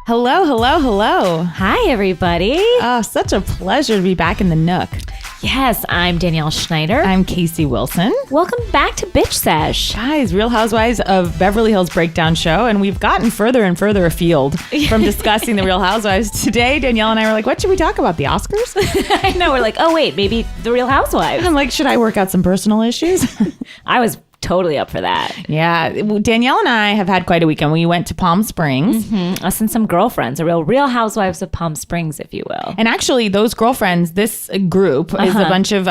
Hello, hello, hello. Hi, everybody. Oh, such a pleasure to be back in the Nook. Yes, I'm Danielle Schneider. I'm Casey Wilson. Welcome back to Bitch Sesh. Guys, Real Housewives of Beverly Hills breakdown show, and we've gotten further and further afield from discussing the Real Housewives. Today, Danielle and I were like, what should we talk about, the Oscars? I know, we're like, oh wait, maybe the Real Housewives. I'm like, should I work out some personal issues? I was totally up for that. Yeah, Danielle and I have had quite a weekend. We went to Palm Springs. Us and some girlfriends, a Real Housewives of Palm Springs, if you will. And actually, those girlfriends, this group is a bunch of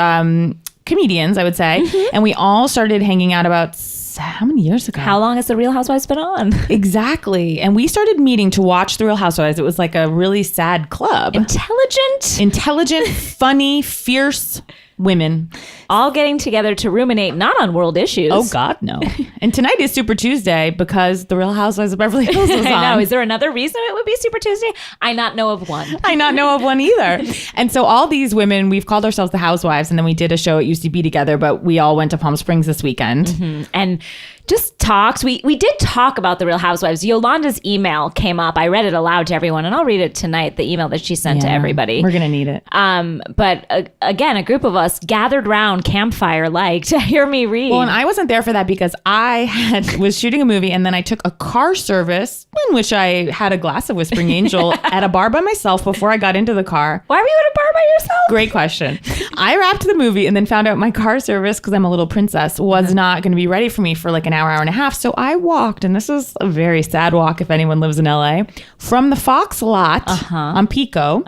comedians, I would say. And we all started hanging out about how many years ago? How long has the Real Housewives been on? Exactly. And we started meeting to watch the Real Housewives. It was like a really sad club. Intelligent, funny, fierce women. All getting together to ruminate, not on world issues. Oh, God, no. And tonight is Super Tuesday because the Real Housewives of Beverly Hills was on. I know. Is there another reason it would be Super Tuesday? I not know of one. I not know of one either. And so all these women, we've called ourselves the Housewives, and then we did a show at UCB together, but we all went to Palm Springs this weekend. And just talks. We did talk about the Real Housewives. Yolanda's email came up. I read it aloud to everyone, and I'll read it tonight, the email that she sent to everybody. We're going to need it. But again, a group of us gathered round campfire-like to hear me read. Well, and I wasn't there for that because I was shooting a movie, and then I took a car service in which I had a glass of Whispering Angel at a bar by myself before I got into the car. Why were you at a bar by yourself? Great question. I wrapped the movie and then found out my car service, because I'm a little princess, was not going to be ready for me for like an hour and a half. So I walked, and this is a very sad walk if anyone lives in LA, from the Fox lot on Pico,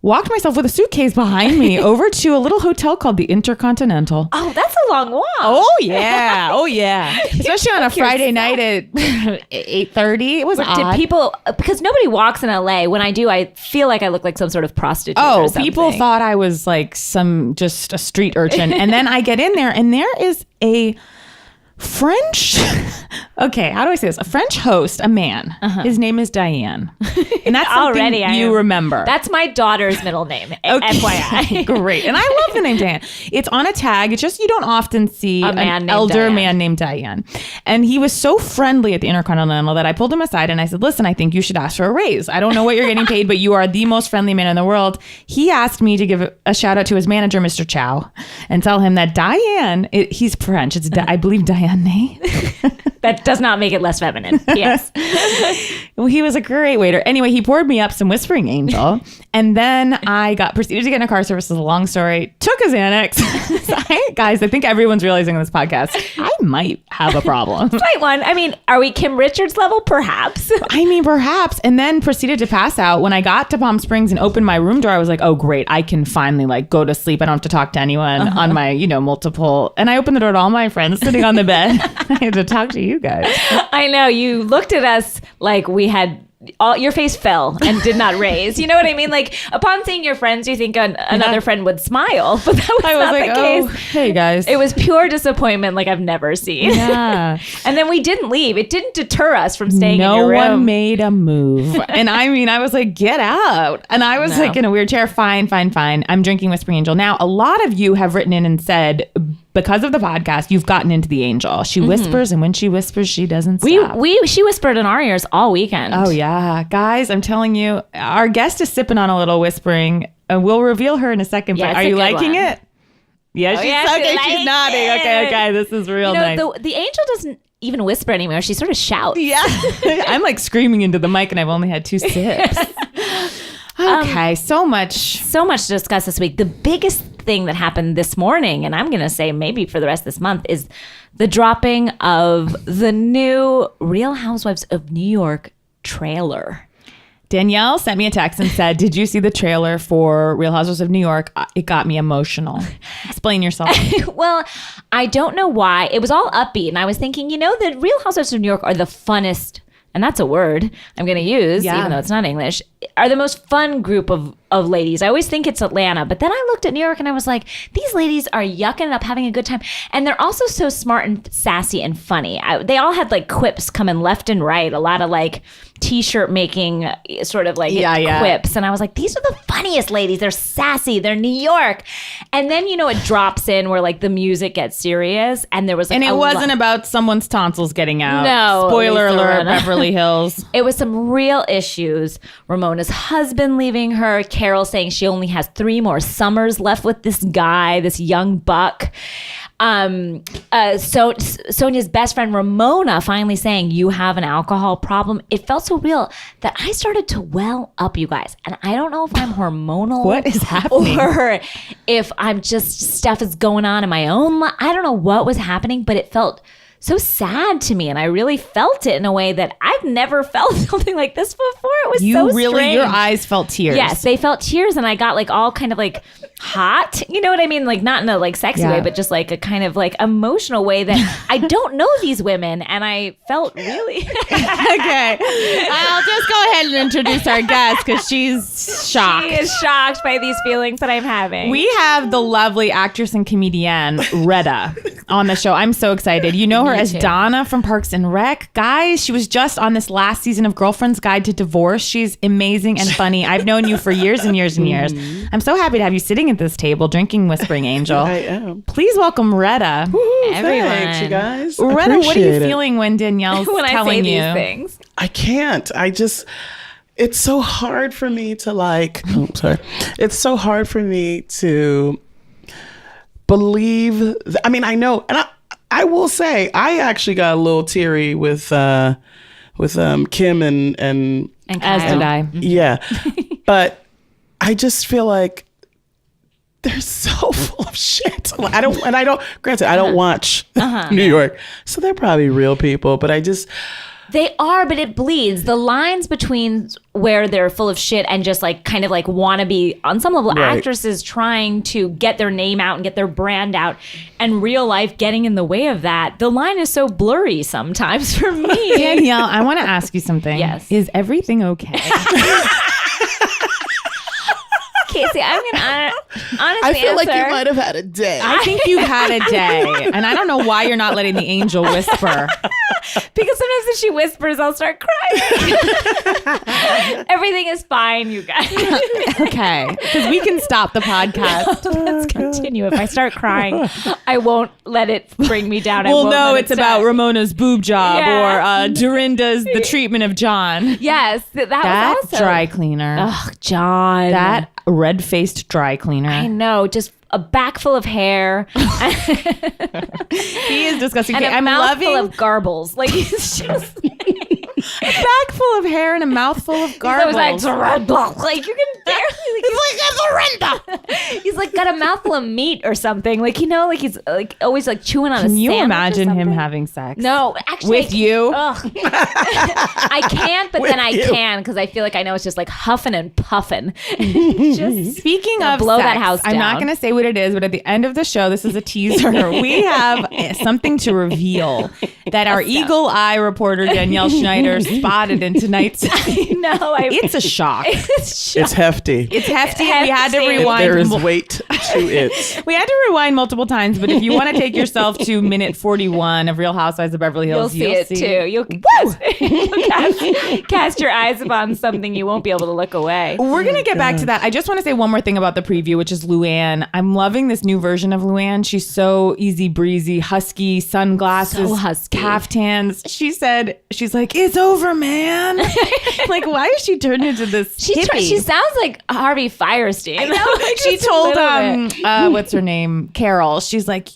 walked myself with a suitcase behind me over to a little hotel called the Intercontinental. Oh, that's a long walk. Oh, yeah. Oh, yeah. Especially on a Friday night at 8:30. It was odd. Did people, because nobody walks in LA. When I do, I feel like I look like some sort of prostitute or something. People thought I was like just a street urchin. And then I get in there, and there is a French, okay, how do I say this? A French host, a man. His name is Diane. And that's something Already you remember. That's my daughter's middle name, FYI. Great. And I love the name Diane. It's on a tag. It's just you don't often see an elder man named Diane. And he was so friendly at the Intercontinental that I pulled him aside and I said, listen, I think you should ask for a raise. I don't know what you're getting paid, but you are the most friendly man in the world. He asked me to give a shout out to his manager, Mr. Chow, and tell him that Diane, he's French. It's I believe Diane. That does not make it less feminine. Yes. Well, he was a great waiter. Anyway, he poured me up some Whispering Angel, and then I proceeded to get in a car service. It's a long story. Took a Xanax. Guys, I think everyone's realizing on this podcast, I might have a problem. Slight one. I mean, are we Kim Richards level? Perhaps. I mean, perhaps. And then proceeded to pass out. When I got to Palm Springs and opened my room door, I was like, oh, great. I can finally like go to sleep. I don't have to talk to anyone on my, multiple. And I opened the door to all my friends sitting on the bed. I had to talk to you guys. I know. You looked at us like we had your face fell and did not raise. You know what I mean? Like upon seeing your friends, you think another friend would smile, but that was not the case. Oh, hey guys. It was pure disappointment like I've never seen. Yeah. And then we didn't leave. It didn't deter us from staying in your room. No one made a move. And I mean, I was like, get out. And I was like in a weird chair. Fine. I'm drinking Whispering Angel. Now, a lot of you have written in and said, because of the podcast, you've gotten into the angel. She whispers, and when she whispers, she doesn't stop. She whispered in our ears all weekend. Oh, yeah. Guys, I'm telling you, our guest is sipping on a little whispering. We'll reveal her in a second, but are you liking it? Yeah, she's nodding. Okay, this is real nice. The angel doesn't even whisper anymore. She sort of shouts. Yeah. I'm like screaming into the mic, and I've only had 2 sips. Okay, so much to discuss this week. The biggest thing that happened this morning, and I'm going to say maybe for the rest of this month, is the dropping of the new Real Housewives of New York trailer. Danielle sent me a text and said, did you see the trailer for Real Housewives of New York? It got me emotional. Explain yourself. Well, I don't know why. It was all upbeat, and I was thinking, the Real Housewives of New York are the funnest, and that's a word I'm going to use, even though it's not English, are the most fun group of ladies. I always think it's Atlanta, but then I looked at New York and I was like, these ladies are yucking it up, having a good time. And they're also so smart and sassy and funny. They all had like quips coming left and right, a lot of like t-shirt making sort of like quips. And I was like, these are the funniest ladies. They're sassy. They're New York. And then, it drops in where like the music gets serious. And there was like, and it wasn't about someone's tonsils getting out. No. Spoiler alert, Beverly Hills. It was some real issues. Ramona's husband leaving her. Carol saying she only has 3 more summers left with this guy, this young buck. So Sonia's best friend Ramona finally saying, you have an alcohol problem. It felt so real that I started to well up, you guys. And I don't know if I'm hormonal. What is happening? Or if I'm just stuff is going on in my own life. I don't know what was happening, but it felt so sad to me. And I really felt it in a way that I've never felt something like this before. It was so strange. Your eyes felt tears. Yes, they felt tears. And I got like all kind of like hot. You know what I mean? Like not in a like sexy way, but just like a kind of like emotional way that I don't know these women. And I felt really... Okay. I'll just go ahead and introduce our guest because she's shocked. She is shocked by these feelings that I'm having. We have the lovely actress and comedian Retta on the show. I'm so excited. You know her as Donna from Parks and Rec. Guys, she was just on this last season of Girlfriend's Guide to Divorce. She's amazing and funny. I've known you for years and years and years. I'm so happy to have you sitting at this table drinking Whispering Angel. I am. Please welcome Retta. Everyone. Thanks, you guys. Retta, what are you feeling when Danielle's when telling I say you these things? I can't. It's so hard for me to like, it's so hard for me to believe. I know, and I will say, I actually got a little teary with Kim and as did I. Yeah. But I just feel like they're so full of shit. I don't watch New York. So they're probably real people, but they are, but it bleeds. The lines between where they're full of shit and just like kind of like wannabe, on some level, actresses trying to get their name out and get their brand out, and real life getting in the way of that. The line is so blurry sometimes for me. Danielle, I want to ask you something. Yes. Is everything okay? Casey, I'm going to honestly I feel like answer. you might have had a day. I think you've had a day. And I don't know why you're not letting the angel whisper. Because sometimes if she whispers, I'll start crying. Everything is fine, you guys. Okay. Because we can stop the podcast. Let's continue. If I start crying, I won't let it bring me down. Well, no, it's about Ramona's boob job or Dorinda's The Treatment of John. Yes, that was awesome. Dry cleaner. Ugh, John. That red-faced dry cleaner. I know, just a back full of hair. He is disgusting. And a mouthful of garbles. Like, he's just... a bag full of hair and a mouthful of garbles. Like, like you can barely. He's like got a mouthful of meat or something. Like, like he's like always like chewing on a sandwich. Can you imagine him having sex? No, actually. With you? I can't, but then I can because I feel like I know it's just like huffing and puffing. Just speaking of blow sex, that house down. I'm not going to say what it is, but at the end of the show, this is a teaser. We have something to reveal that our eagle eye reporter Danielle Schneider spotted in tonight's. It's a shock. It's hefty. It's hefty. We had to rewind. There is weight to it. We had to rewind multiple times, but if you want to take yourself to minute 41 of Real Housewives of Beverly Hills, you'll see it too. You'll cast your eyes upon something you won't be able to look away. We're going to get back to that. I just want to say one more thing about the preview, which is Luann. I'm loving this new version of Luann. She's so easy breezy, husky, sunglasses, so husky. Caftans. She's like, it's over, man. Like, why is she turned into this hippie? She sounds like Harvey Firestein. I know. She told what's her name, Carol. She's like,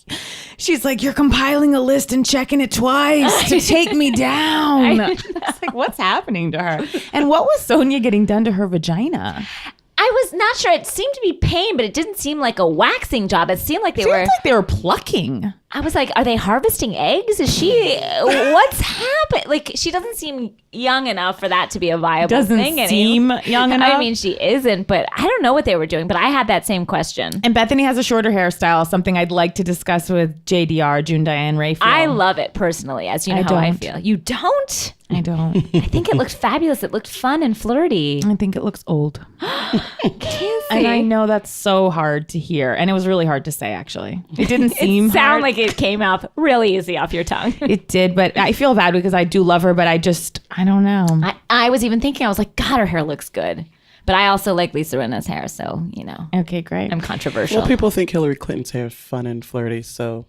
you're compiling a list and checking it twice to take me down. It's like, what's happening to her? And what was Sonia getting done to her vagina? I was not sure. It seemed to be pain, but it didn't seem like a waxing job. It seemed like they were plucking. I was like, are they harvesting eggs? Is she, what's happened? Like, she doesn't seem young enough for that to be a viable thing. Doesn't seem young enough? I mean, she isn't, but I don't know what they were doing, but I had that same question. And Bethany has a shorter hairstyle, something I'd like to discuss with JDR, June Diane Raphael. I love it personally, as you know how I feel. You don't? I don't. I think it looked fabulous. It looked fun and flirty. I think it looks old. Kissy. And I know that's so hard to hear. And it was really hard to say, actually. It didn't seem sound like it came out really easy off your tongue. It did, but I feel bad because I do love her, but I don't know. I was even thinking, I was like, God, her hair looks good. But I also like Lisa Rinna's hair, so, Okay, great. I'm controversial. Well, people think Hillary Clinton's hair is fun and flirty, so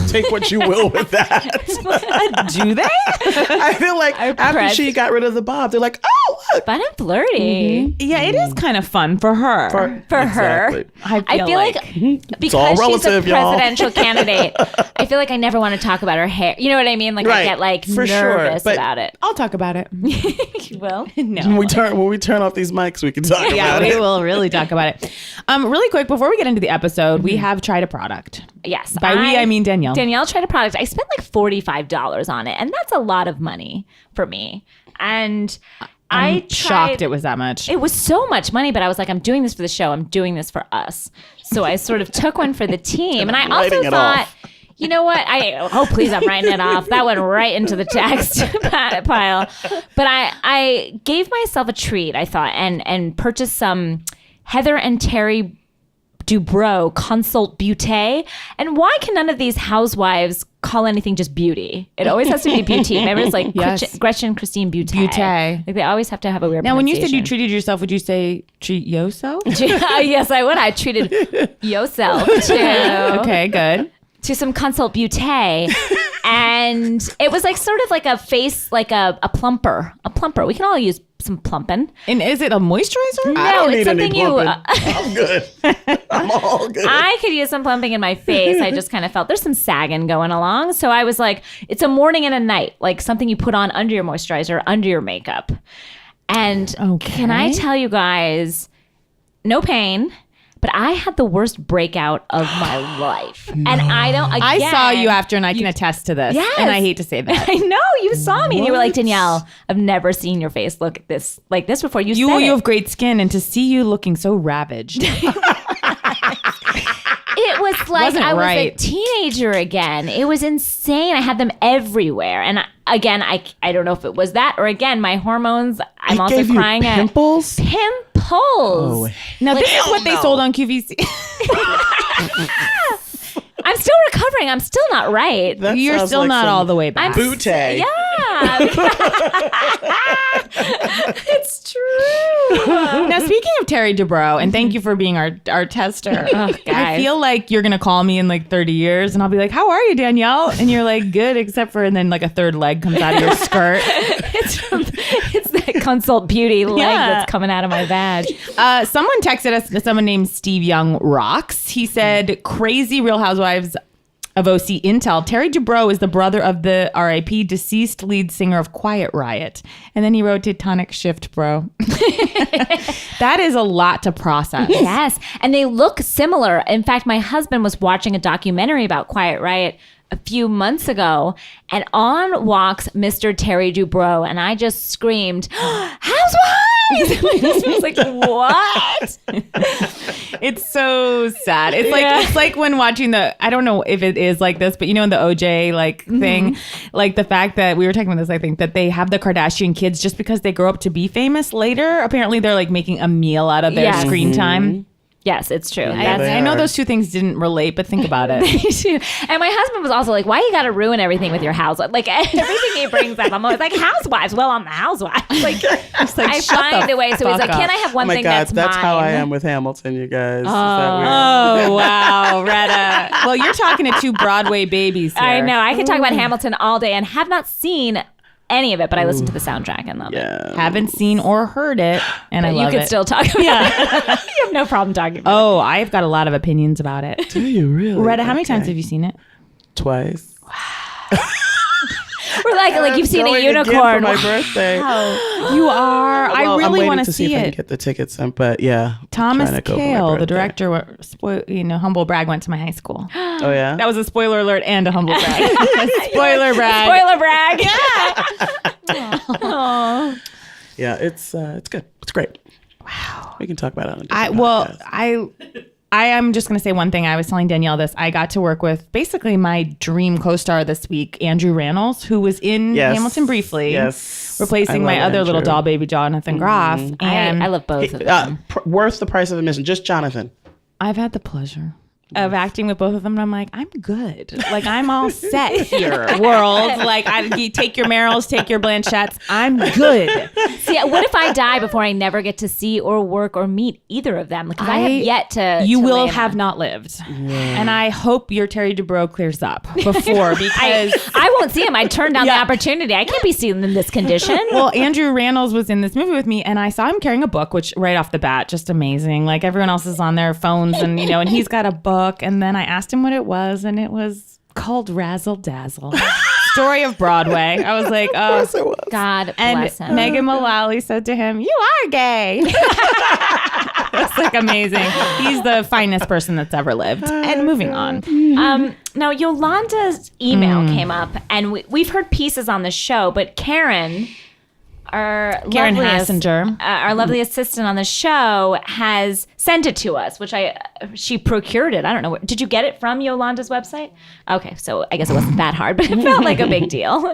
take what you will with that. Do they? I feel like after she got rid of the bob, they're like, oh, look. Fun and flirty. Mm-hmm. Yeah, it is kind of fun for her. For her. I feel like because she's a presidential candidate, I feel like I never want to talk about her hair. You know what I mean? Like, I get nervous about it. I'll talk about it. You will? No. When we turn off these mics, we can talk about it. Yeah, we will really talk about it. Really quick, before we get into the episode, we have tried a product. Yes. By we, I mean Danielle. Danielle tried a product. I spent like $45 on it, and that's a lot of money for me. And I'm shocked it was that much. It was so much money, but I was like, I'm doing this for the show. I'm doing this for us. So I sort of took one for the team. And I also thought, you know what? Please, I'm writing it off. That went right into the text pile. But I gave myself a treat, I thought, and purchased some Heather and Terry Dubrow Consult Beauté. And why can none of these housewives call anything just beauty? It always has to be beauty. Remember, it's like Gretchen Christine Beauté. Like they always have to have a weird Now, when you said you treated yourself, would you say treat yourself? Yes, I would. I treated yourself too. Okay, good. To some Consult Beauté. And it was like sort of like a face, like a plumper. A plumper. We can all use some plumping. And is it a moisturizer? No, it's something I'm good. I'm all good. I could use some plumping in my face. I just kind of felt there's some sagging going along. So I was like, it's a morning and a night, like something you put on under your moisturizer, under your makeup. And can I tell you guys, no pain. But I had the worst breakout of my life. No. And I saw you after, and I can attest to this. Yes. And I hate to say that. I know, you saw me. And you were like, Danielle, I've never seen your face look like this before. You have great skin, and to see you looking so ravaged. It was like I was a teenager again. It was insane. I had them everywhere. And I don't know if it was that or again, my hormones. I'm also crying at pimples. Oh, now this is what they sold on QVC. I'm still recovering. I'm still not right. You're still like not all the way back. Beauté. Yeah. It's true. Now, speaking of Terry Dubrow, and thank you for being our tester. I feel like you're going to call me in like 30 years and I'll be like, how are you, Danielle? And you're like, good, except for, and then like a third leg comes out of your skirt. It's that Consult Beauty leg that's coming out of my vag. Someone texted us, someone named Steve Young Rocks. He said, crazy Real Housewives of OC Intel. Terry Dubrow is the brother of the RIP deceased lead singer of Quiet Riot. And then he wrote Tectonic Shift, bro. That is a lot to process. Yes. And they look similar. In fact, my husband was watching a documentary about Quiet Riot a few months ago, and on walks Mr. Terry Dubrow, and I just screamed, Housewives! My husband was like, what? It's so sad. It's like when watching I don't know if it is like this, but in the OJ thing, like the fact that we were talking about this, I think that they have the Kardashian kids just because they grow up to be famous later. Apparently they're like making a meal out of their screen time. Yes, it's true. I know those two things didn't relate, but think about it. And my husband was also like, why you got to ruin everything with your housewife? Like everything he brings up, I'm always like, housewives. Well, I'm the housewife. Like I find a way. So he's like, can I have one thing that's mine? That's how I am with Hamilton, you guys. Oh, wow, Retta. Well, you're talking to two Broadway babies here. I know. I could talk about Hamilton all day and have not seen any of it, but I listened to the soundtrack and love it. Haven't seen or heard it, and I love it. You could still talk about it. You have no problem talking about it. Oh, I've got a lot of opinions about it. Do you really? Retta, how many times have you seen it? Twice. Wow. We're like you've seen a unicorn. For my birthday. Wow. You are. I really want to see if I it. can get the tickets, but yeah. Thomas Kail, the director, humble brag, went to my high school. Oh yeah. That was a spoiler alert and a humble brag. Spoiler brag. Spoiler brag. Yeah. Yeah, it's good. It's great. Wow. We can talk about it on a different podcast. I am just going to say one thing. I was telling Danielle this. I got to work with basically my dream co-star this week, Andrew Rannells, who was in Hamilton briefly. Yes. Replacing my other little doll baby, Jonathan Groff. And I love both of them. Worth the price of admission. Just Jonathan. I've had the pleasure of acting with both of them, and I'm like, I'm good. Like, I'm all set here, world. Like, you take your Meryls, take your Blanchetts. I'm good. See, what if I die before I never get to see or work or meet either of them? Because I have yet to. You will have not lived, and I hope your Terry Dubrow clears up before, because I won't see him. I turned down the opportunity. I can't be seen in this condition. Well, Andrew Rannells was in this movie with me, and I saw him carrying a book, which right off the bat, just amazing. Like, everyone else is on their phones, and and he's got a book. And then I asked him what it was, and it was called Razzle Dazzle. Story of Broadway. I was like, oh, God bless him. And Megan Mullally said to him, "You are gay." It's like amazing. He's the finest person that's ever lived. And moving on. Now, Yolanda's email came up, and we've heard pieces on the show, but Karen, our lovely assistant on the show, has sent it to us, which she procured it. I don't know. Did you get it from Yolanda's website? Okay, so I guess it wasn't that hard, but it felt like a big deal.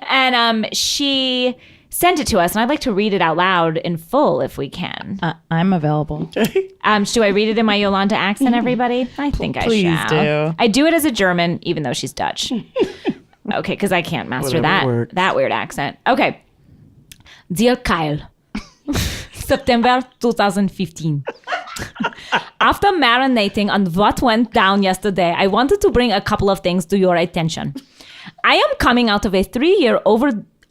And she sent it to us, and I'd like to read it out loud in full if we can. I'm available. Do I read it in my Yolanda accent, everybody? I think Please I shall. Do. I do it as a German, even though she's Dutch. Okay, because I can't master that weird accent. Okay. Dear Kyle, September 2015. After marinating on what went down yesterday, I wanted to bring a couple of things to your attention. I am coming out of a 3-year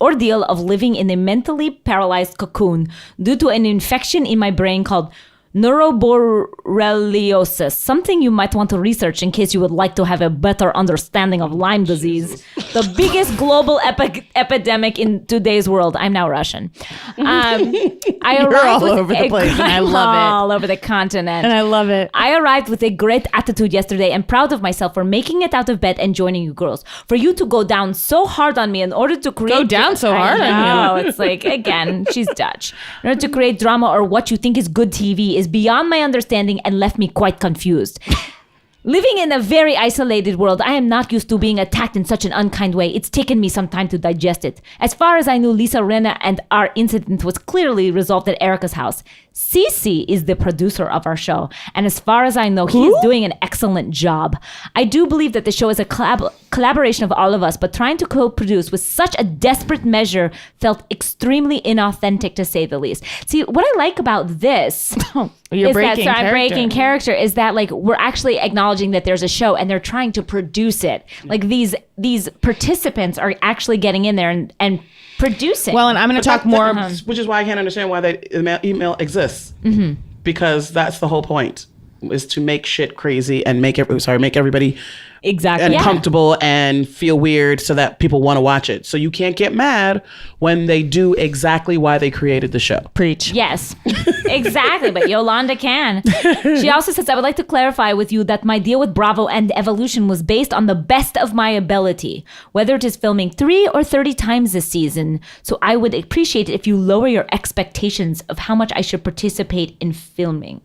ordeal of living in a mentally paralyzed cocoon due to an infection in my brain called neuroborreliosis, something you might want to research in case you would like to have a better understanding of Lyme disease, the biggest global epidemic in today's world. I'm now Russian. You're all over the place, and I love it. All over the continent. And I love it. I arrived with a great attitude yesterday and proud of myself for making it out of bed and joining you girls. For you to go down so hard on me in order to create... Go down so hard on you. Oh, it's like, again, she's Dutch. In order to create drama or what you think is good TV is beyond my understanding and left me quite confused. Living in a very isolated world, I am not used to being attacked in such an unkind way. It's taken me some time to digest it. As far as I knew, Lisa Rinna and our incident was clearly resolved at Erica's house. Cece is the producer of our show, and as far as I know, he is doing an excellent job. I do believe that the show is a collaboration of all of us, but trying to co-produce with such a desperate measure felt extremely inauthentic, to say the least. See, what I like about this I'm breaking character is that, like, we're actually acknowledging that there's a show and they're trying to produce it. Like, these participants are actually getting in there and producing. Well, and I'm going to talk more, which is why I can't understand why that email exists. Mm-hmm. Because that's the whole point, is to make shit crazy and make everybody uncomfortable and feel weird so that people want to watch it. So you can't get mad when they do exactly why they created the show. Preach. Yes, exactly. But Yolanda can. She also says, I would like to clarify with you that my deal with Bravo and Evolution was based on the best of my ability, whether it is filming 3 or 30 times this season. So I would appreciate it if you lower your expectations of how much I should participate in filming.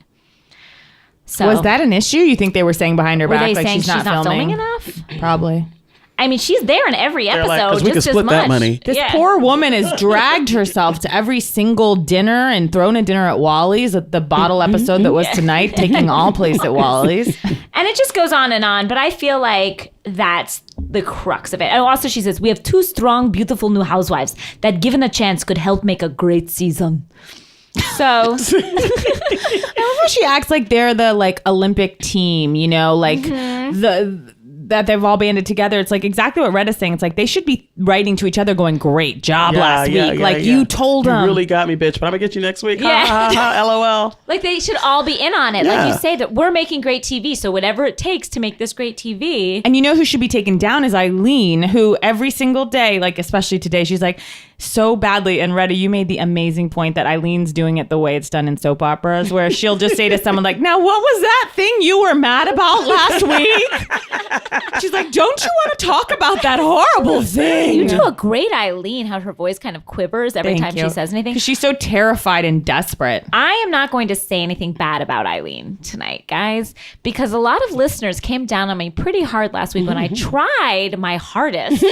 So, was that an issue? You think they were saying behind her back, like she's not filming enough? Probably. I mean, she's there in every episode, like, we just can split as much. That money. This poor woman has dragged herself to every single dinner and thrown a dinner at Wally's, at the bottle episode that was tonight, taking all place at Wally's. And it just goes on, but I feel like that's the crux of it. And also she says, we have 2 strong, beautiful new housewives that, given a chance, could help make a great season. So I love how she acts like they're the Olympic team, like that they've all banded together. It's like exactly what Retta's saying. It's like they should be writing to each other going, great job last week. You told them. You really got me, bitch, but I'm gonna get you next week. Yeah. LOL. Like they should all be in on it. Yeah. Like you say that we're making great TV, so whatever it takes to make this great TV. And you know who should be taken down is Eileen, who every single day, like especially today, she's like, so badly. And Retta, you made the amazing point that Eileen's doing it the way it's done in soap operas, where she'll just say to someone like, now, what was that thing you were mad about last week? She's like, don't you want to talk about that horrible thing? You do a great Eileen, how her voice kind of quivers every time she says anything. Because she's so terrified and desperate. I am not going to say anything bad about Eileen tonight, guys, because a lot of listeners came down on me pretty hard last week when I tried my hardest.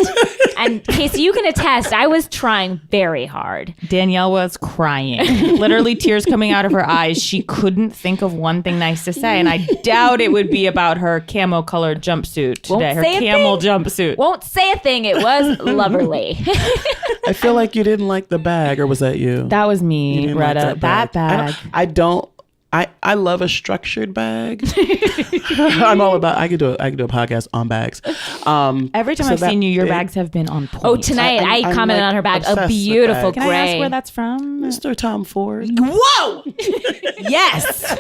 And Casey, you can attest, I was trying very hard. Danielle was crying, literally tears coming out of her eyes. She couldn't think of one thing nice to say, and I doubt it would be about her camo colored jumpsuit today. Her camel jumpsuit. Won't say a thing. It was loverly. I feel like you didn't like the bag, or was that you? That was me, Retta. Like that bag. I love a structured bag. I'm all about. I could do a podcast on bags. Every time I've seen you, your bags have been on point. Oh, tonight I commented on her bag. A beautiful gray. Can I ask where that's from? Mr. Tom Ford. Whoa! Yes,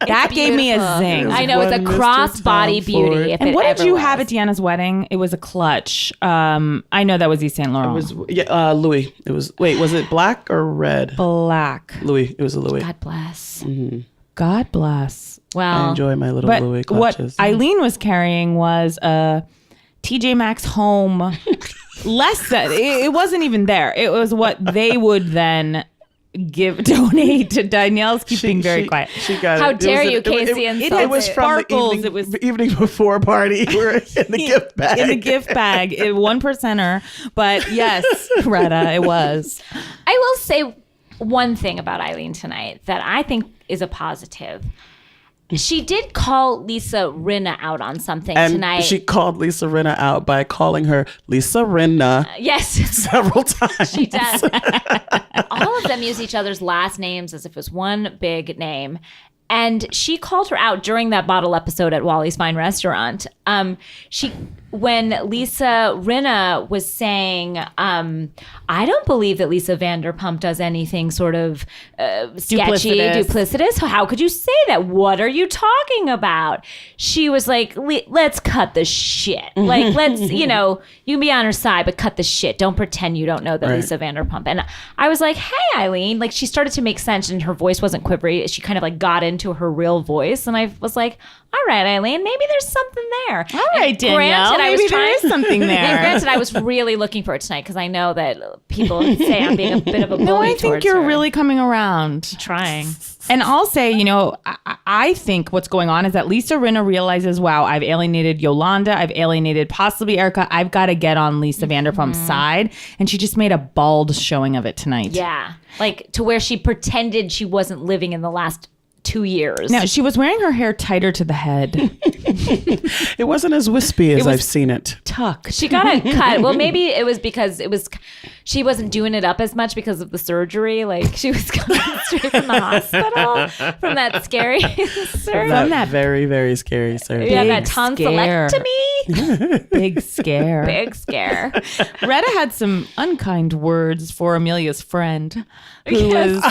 that gave me a zing. I know, it's a crossbody beauty. And what did you have at Deanna's wedding? It was a clutch. I know that was Yves Saint Laurent. It was Louis. It was. Wait, was it black or red? Black. Louis. It was a Louis. God bless. Mm-hmm. God bless. Well, I enjoy my little Louis clutches. What Eileen was carrying was a TJ Maxx home. Less than it wasn't even there. It was what they would then donate to. Danielle's keeping very quiet. She got How dare you, Casey? It was from the evening before party. We're in the gift bag. In the gift bag, 1%er. But yes, Retta, it was. I will say one thing about Eileen tonight that I think is a positive. She did call Lisa Rinna out on something tonight. And she called Lisa Rinna out by calling her Lisa Rinna. Yes. Several times. She does. All of them use each other's last names as if it was one big name. And she called her out during that bottle episode at Wally's Fine Restaurant. When Lisa Rinna was saying, I don't believe that Lisa Vanderpump does anything sort of sketchy, duplicitous. How could you say that? What are you talking about? She was like, let's cut the shit. Like, let's, you can be on her side, but cut the shit. Don't pretend you don't know that Lisa Vanderpump. And I was like, hey, Eileen. Like, she started to make sense and her voice wasn't quivery. She kind of like got into her real voice. And I was like, all right, Eileen, maybe there's something there. All right, Danielle, maybe there is something there. And granted, I was really looking for it tonight because I know that people say I'm being a bit of a bully. No, I think you're really coming around. Trying. And I'll say, I think what's going on is that Lisa Rinna realizes, wow, I've alienated Yolanda. I've alienated possibly Erica. I've got to get on Lisa Vanderpump's side. And she just made a bald showing of it tonight. Yeah. Like to where she pretended she wasn't living in the last 2 years. No, she was wearing her hair tighter to the head. It wasn't as wispy as I've seen it. Tucked. She got it cut. Well, maybe it was because she wasn't doing it up as much because of the surgery. Like she was coming straight from the hospital from that scary surgery. From that very, very scary surgery. Yeah, that tonsillectomy. Big scare. Big scare. Retta had some unkind words for Amelia's friend who was...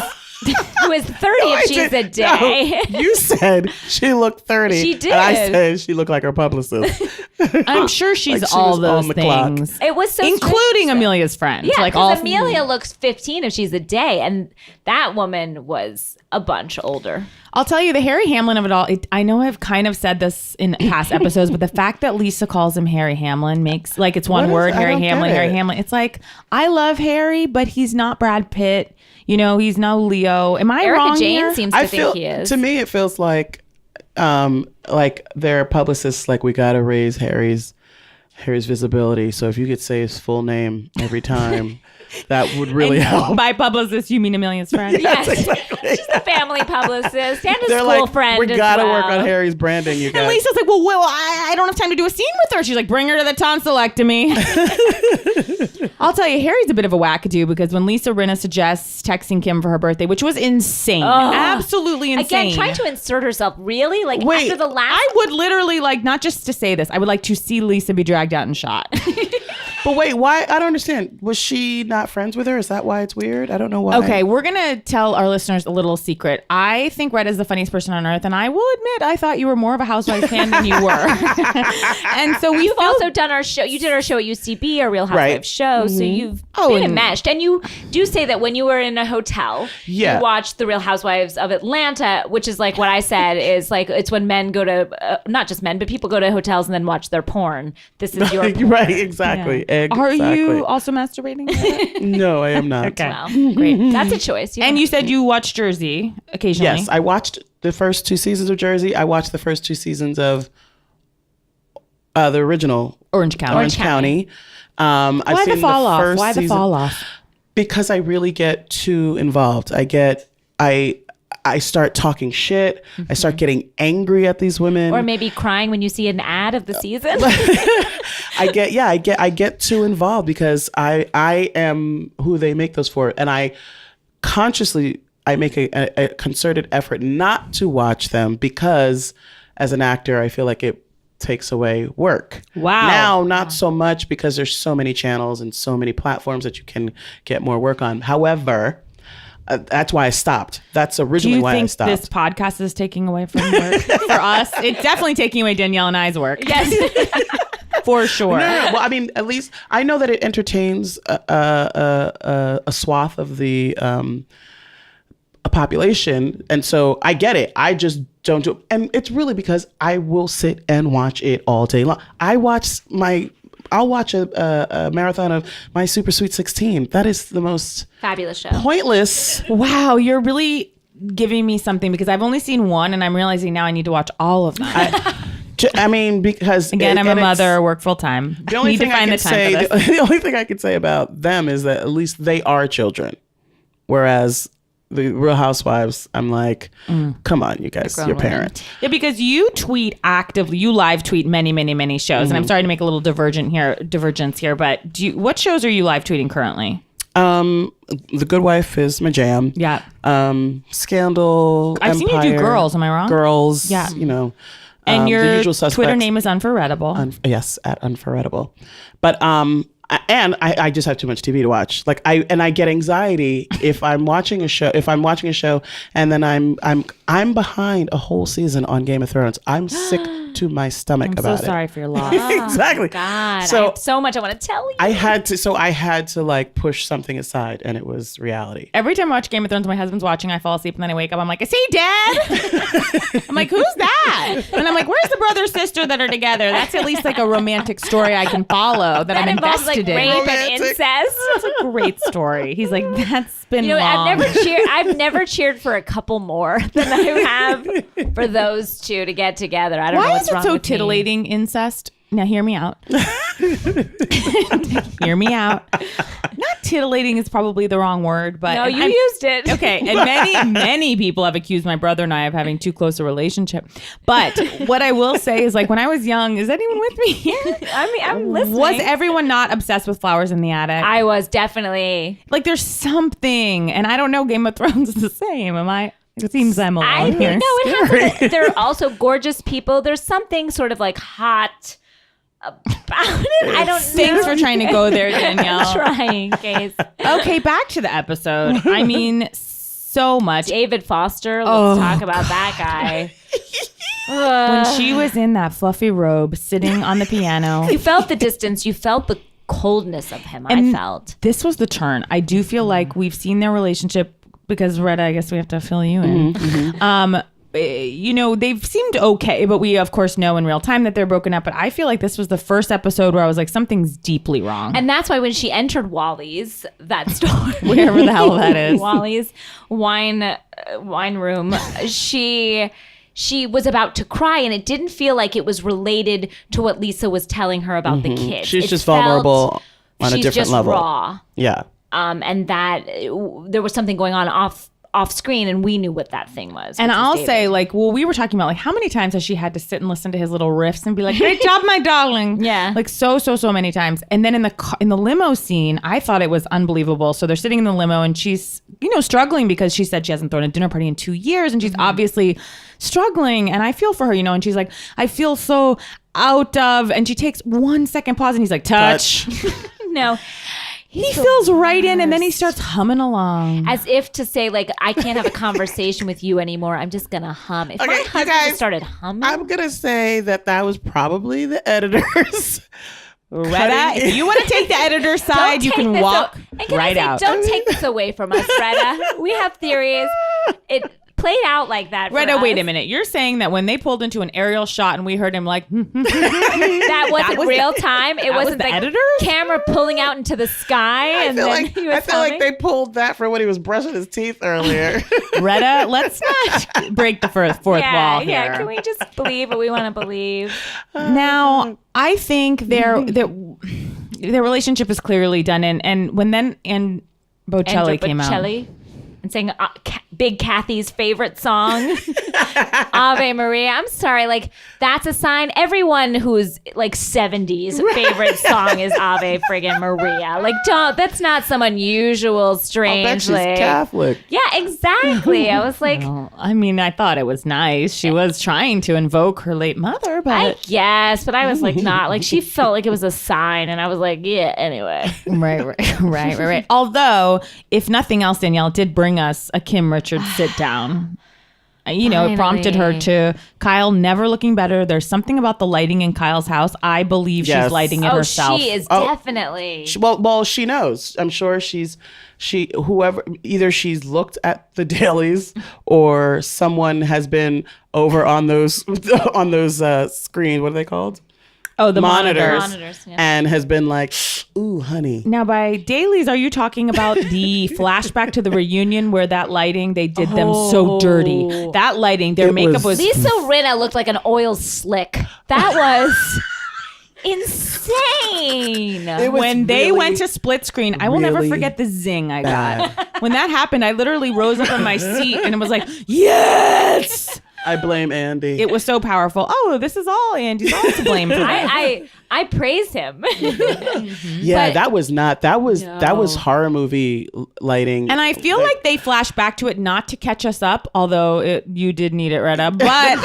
who is 30 if she's a day. No, you said she looked 30. She did. And I said she looked like her publicist. I'm sure she's like she all was those on the things. clock. It was so including Amelia's friend. Yeah, like because Amelia looks 15 if she's a day, and that woman was a bunch older. I'll tell you, the Harry Hamlin of it all, I know I've kind of said this in past episodes, but the fact that Lisa calls him Harry Hamlin makes, like, it's one word, Harry Hamlin. It's like, I love Harry, but he's not Brad Pitt. He's no Leo. Am I Erica wrong Jane here? seems to think he is. To me, it feels like their publicists, like, we got to raise Harry's visibility. So if you could say his full name every time, that would really help. By publicist, you mean Amelia's friend? Yes, exactly. She's a family publicist and a They're school like, friend. We gotta work on Harry's branding, you guys. And Lisa's like, well, I don't have time to do a scene with her. She's like, bring her to the tonsillectomy. I'll tell you, Harry's a bit of a wackadoo because when Lisa Rinna suggests texting Kim for her birthday, which was insane, absolutely insane. Again, trying to insert herself, really? Like, wait, after the last... I would literally, like, not just to say this, I would like to see Lisa be dragged out and shot. But wait, why? I don't understand. Was she not friends with her? Is that why it's weird? I don't know why. Okay, we're going to tell our listeners a little secret. I think Retta is the funniest person on earth, and I will admit I thought you were more of a Housewives fan than you were. And so you've also done our show. You did our show at UCB, our Real Housewives show, so you've been enmeshed. And you do say that when you were in a hotel, you watched The Real Housewives of Atlanta, which is like what I said is like it's when men go to, not just men, but people go to hotels and then watch their porn. This is your porn. Right, exactly. Are you also masturbating? No, I am not. Okay. Well, great. That's a choice. And you said you watched Jersey occasionally. Yes, I watched the first 2 seasons of Jersey. I watched the first 2 seasons of the original Orange County. Why the fall off? Why the fall off? Because I really get too involved. I start talking shit. I start getting angry at these women. Or maybe crying when you see an ad of the season. I get too involved because I am who they make those for. And I make a concerted effort not to watch them because as an actor, I feel like it takes away work. Wow. Now, not so much because there's so many channels and so many platforms that you can get more work on. However, that's why I stopped. That's originally why I stopped. Do you think this podcast is taking away from work for us? It's definitely taking away Danielle and I's work. Yes. For sure. No. Well, I mean, at least I know that it entertains a swath of the a population. And so I get it. I just don't do it. And it's really because I will sit and watch it all day long. I'll watch a marathon of My Super Sweet 16. That is the most fabulous show. Pointless. Wow, you're really giving me something because I've only seen one and I'm realizing now I need to watch all of them. I mean, because again, I'm a mother, work full time. The only thing the only thing I can say about them is that at least they are children, whereas the Real Housewives, I'm like, come on, you guys, you're parents. Yeah, because you tweet actively, you live tweet many, many, many shows, and I'm sorry to make a little divergence here, but what shows are you live tweeting currently? The Good Wife is my jam. Yeah. Scandal. I've seen you do Girls. Am I wrong? Girls. Yeah. You know. And your the usual suspects. Twitter name is Unforgettable. Yes, at Unforgettable. But I just have too much TV to watch. Like I get anxiety if I'm watching a show. If I'm watching a show and then I'm behind a whole season on Game of Thrones. I'm sick to my stomach about it. I'm so sorry for your loss. Exactly. Oh, God, so I have so much I want to tell you. I had to like push something aside, and it was reality. Every time I watch Game of Thrones, my husband's watching. I fall asleep, and then I wake up. I'm like, "Is he dead?" I'm like, "Who's that?" And I'm like, "Where's the brother sister that are together?" That's at least like a romantic story I can follow that I'm invested in. Rape and incest. That's a great story. He's like, "That's been long." I've never cheered for a couple more than I have for those two to get together. I don't know what's wrong with me. Why is it so titillating, incest? Now hear me out. Hear me out. Not titillating is probably the wrong word, but no, you used it. Okay, and many people have accused my brother and I of having too close a relationship. But what I will say is, like, when I was young, is anyone with me here? I mean, I'm listening. Was everyone not obsessed with Flowers in the Attic? I was definitely. Like, there's something, and I don't know. Game of Thrones is the same. Am I? It seems I'm alone. I think it has. They're also gorgeous people. There's something sort of like hot about it. I don't know. Thanks for trying to go there, Danielle. I'm trying, Case. Okay, back to the episode. I mean, so much. David Foster. Let's talk about that guy. When she was in that fluffy robe, sitting on the piano. You felt the distance. You felt the coldness of him. I felt. This was the turn. I do feel like we've seen their relationship. Because Retta, I guess we have to fill you in. You know, they've seemed okay, but we of course know in real time that they're broken up. But I feel like this was the first episode where I was like, something's deeply wrong. And that's why when she entered Wally's, that store, wherever the hell that is, Wally's wine room, she was about to cry, and it didn't feel like it was related to what Lisa was telling her about the kids. She's just vulnerable on a different level. Raw. Yeah. And that there was something going on off screen, and we knew what that thing was. And I'll say, like, well, we were talking about, like, how many times has she had to sit and listen to his little riffs and be like, "Great job, my darling." Yeah. Like, so many times. And then in the limo scene, I thought it was unbelievable. So they're sitting in the limo, and she's, you know, struggling because she said she hasn't thrown a dinner party in 2 years, and she's obviously struggling. And I feel for her, you know, and she's like, "I feel so out of," and she takes 1 second pause, and he's like, touch. No. He fills right in and then he starts humming along. As if to say, like, I can't have a conversation with you anymore. I'm just going to hum. If my husband just started humming. I'm going to say that was probably the editors. Retta, if you want to take the editor's side, you can walk right out. Don't take this away from us, Retta. We have theories. It played out like that. Retta, wait a minute. You're saying that when they pulled into an aerial shot and we heard him like that wasn't real time. It wasn't the editors? Camera pulling out into the sky. I feel like they pulled that for when he was brushing his teeth earlier. Retta, let's not break the fourth wall here. Yeah, can we just believe what we want to believe? Now, I think their relationship is clearly done in, and when Bocelli came out. And sang Big Kathy's favorite song, Ave Maria. I'm sorry, like that's a sign. Everyone who's like 70s favorite song is Ave friggin' Maria. Like, that's not some unusual, strange. She's Catholic. Yeah, exactly. I was like, well, I mean, I thought it was nice. She was trying to invoke her late mother, but I guess, but I was like, not like she felt like it was a sign, and I was like, yeah. Anyway, right. Although, if nothing else, Danielle did bring us a Kim Richards sit down. It prompted her to Kyle never looking better. There's something about the lighting in Kyle's house. I believe she's lighting it herself. She is definitely. Well, she knows. I'm sure whoever, either she's looked at the dailies or someone has been over on those screens. What are they called? Oh, the monitors and has been like, ooh, honey. Now, by dailies, are you talking about the flashback to the reunion where that lighting, they did them so dirty? That lighting, their makeup was... Lisa Rinna looked like an oil slick. That was... insane. When they went to split screen, I will never forget the zing I got. When that happened, I literally rose up in my seat and it was like, yes! I blame Andy. It was so powerful. Oh, this is all Andy's all to blame for that. I praise him. Yeah, that was horror movie lighting. And I feel like they flash back to it not to catch us up, although you did need it, Retta. But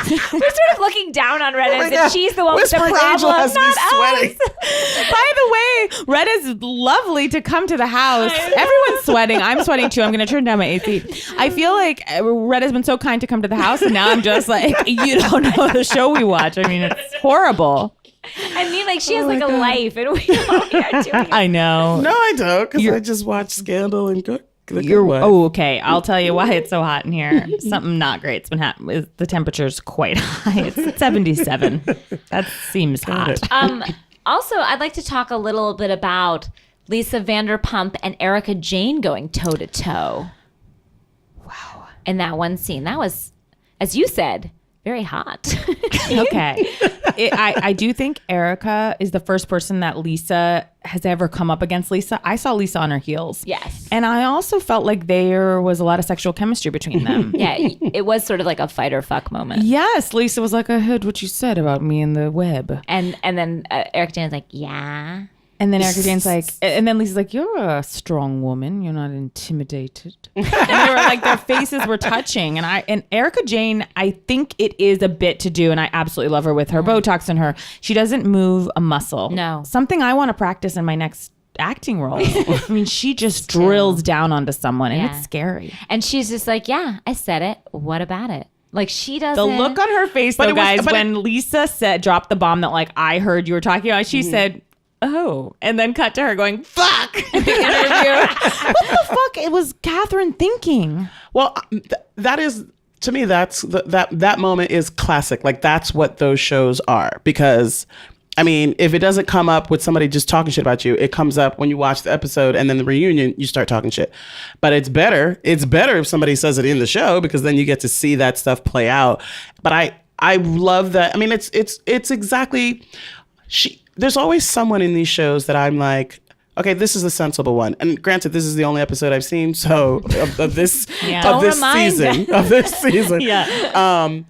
we're sort of looking down on Retta as if she's the one with the problem, not us. By the way, Retta's lovely to come to the house. Everyone's sweating. I'm sweating too. I'm going to turn down my AC. I feel like Retta's been so kind to come to the house, and now I'm just like, you don't know the show we watch. I mean, it's horrible. I mean, like, she has like a life, and we are doing. I know. No, I don't, because I just watch Scandal and Cook. Okay. I'll tell you why it's so hot in here. Something not great's been happening. The temperature's quite high. It's 77. That seems hot. Also, I'd like to talk a little bit about Lisa Vanderpump and Erika Jayne going toe to toe. Wow. In that one scene, that was, as you said, very hot. Okay. I do think Erika is the first person that Lisa has ever come up against Lisa. I saw Lisa on her heels. Yes. And I also felt like there was a lot of sexual chemistry between them. Yeah, it was sort of like a fight or fuck moment. Yes. Lisa was like, I heard what you said about me in the web. And then Erika Jayne's like, yeah. And then Erika Jayne's like, and then Lisa's like, you're a strong woman. You're not intimidated. And they were like, their faces were touching. And Erika Jayne, I think it is a bit to do. And I absolutely love her with her Botox and her. She doesn't move a muscle. No. Something I want to practice in my next acting role. I mean, she just drills down onto someone and it's scary. And she's just like, yeah, I said it. What about it? Like, she doesn't. The look on her face, though, guys, when Lisa dropped the bomb that, like, I heard you were talking about, she said, oh, and then cut to her going, fuck, at the interview. What the fuck? It was Catherine thinking. Well, that is, to me, that's that moment is classic. Like, that's what those shows are. Because, I mean, if it doesn't come up with somebody just talking shit about you, it comes up when you watch the episode and then the reunion, you start talking shit. But it's better if somebody says it in the show, because then you get to see that stuff play out. But I love that. I mean, it's exactly, there's always someone in these shows that I'm like, okay, this is a sensible one. And granted, this is the only episode I've seen, so of this season. Yeah.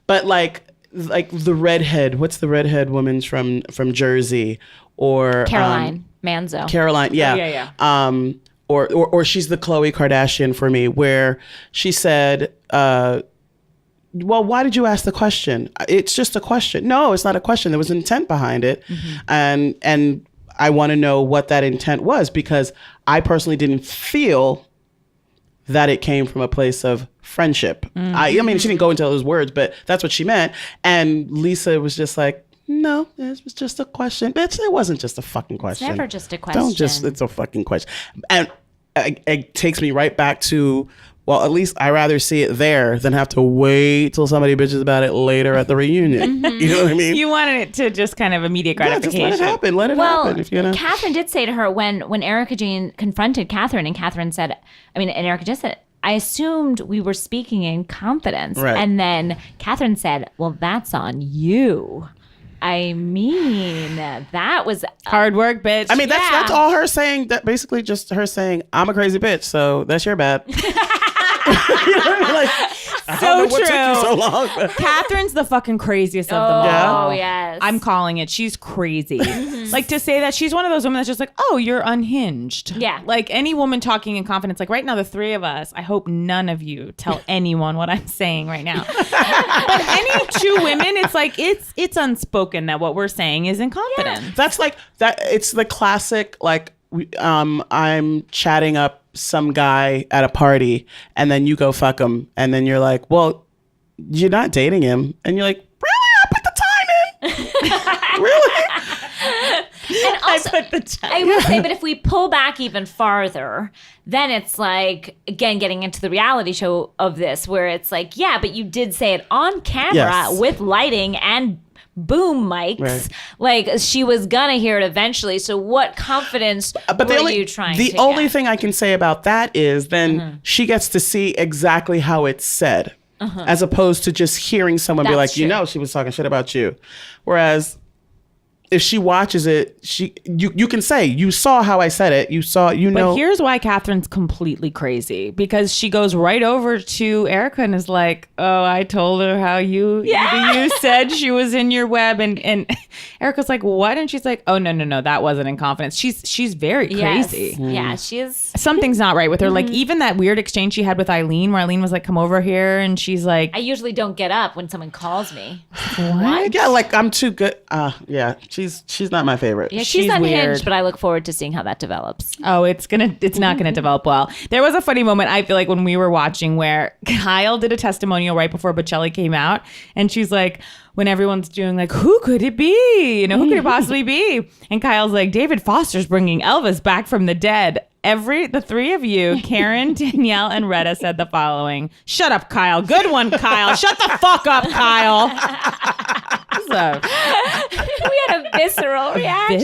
But like the redhead. What's the redhead woman's from Jersey or Caroline Manzo? Caroline, yeah. Yeah. Or she's the Khloe Kardashian for me, where she said, well, why did you ask the question? It's just a question. No, it's not a question. There was intent behind it. Mm-hmm. And I want to know what that intent was, because I personally didn't feel that it came from a place of friendship. Mm-hmm. I mean, she didn't go into those words, but that's what she meant. And Lisa was just like, no, it was just a question. Bitch, it wasn't just a fucking question. It's never just a question. It's a fucking question. And it takes me right back to, well, at least I rather see it there than have to wait till somebody bitches about it later at the reunion. Mm-hmm. You know what I mean? You wanted it to just kind of immediate gratification. Yeah, just let it happen. Let it happen. If you know. Catherine did say to her when Erica Jane confronted Catherine, and Catherine said, and Erica just said, I assumed we were speaking in confidence. Right. And then Catherine said, well, that's on you. I mean, that was hard work, bitch. I mean, that's all her saying. That basically just her saying, I'm a crazy bitch, so that's your bad. You know, like, so true. What took you so long? Catherine's the fucking craziest of them all. Oh, yes. I'm calling it. She's crazy. Like, to say that she's one of those women that's just like, oh, you're unhinged. Yeah. Like, any woman talking in confidence, like right now, the three of us, I hope none of you tell anyone what I'm saying right now. But any two women, it's like, it's unspoken that what we're saying is in confidence. Yeah. That's like, that. It's the classic, like, I'm chatting up some guy at a party, and then you go fuck him, and then you're like, well, you're not dating him, and you're like, really? I put the time in. Really? And also, I will say, but if we pull back even farther, then it's like, again, getting into the reality show of this, where it's like, yeah, but you did say it on camera with lighting and boom mics. Right. Like, she was gonna hear it eventually. So what confidence were you trying to get? The only thing I can say about that is then she gets to see exactly how it's said, as opposed to just hearing someone be like, true. You know, she was talking shit about you. Whereas if she watches it, you can say, you saw how I said it. But here's why Catherine's completely crazy, because she goes right over to Erica and is like, oh, I told her how you said she was in your web. And Erica's like, what? And she's like, oh, no, that wasn't in confidence. She's very crazy. Yes. Yeah, she is. Something's not right with her. Like, even that weird exchange she had with Eileen, where Eileen was like, come over here. And she's like, I usually don't get up when someone calls me. What? Yeah, like, I'm too good. Yeah, she's not my favorite. Yeah, she's unhinged, weird. But I look forward to seeing how that develops. Oh, it's not gonna develop well. There was a funny moment, I feel like, when we were watching, where Kyle did a testimonial right before Bocelli came out, and she's like, when everyone's doing like, who could it be? You know, who could it possibly be? And Kyle's like, David Foster's bringing Elvis back from the dead. The three of you, Karen, Danielle, and Retta, said the following. Shut up, Kyle. Good one, Kyle. Shut the fuck up, Kyle. We had a visceral reaction.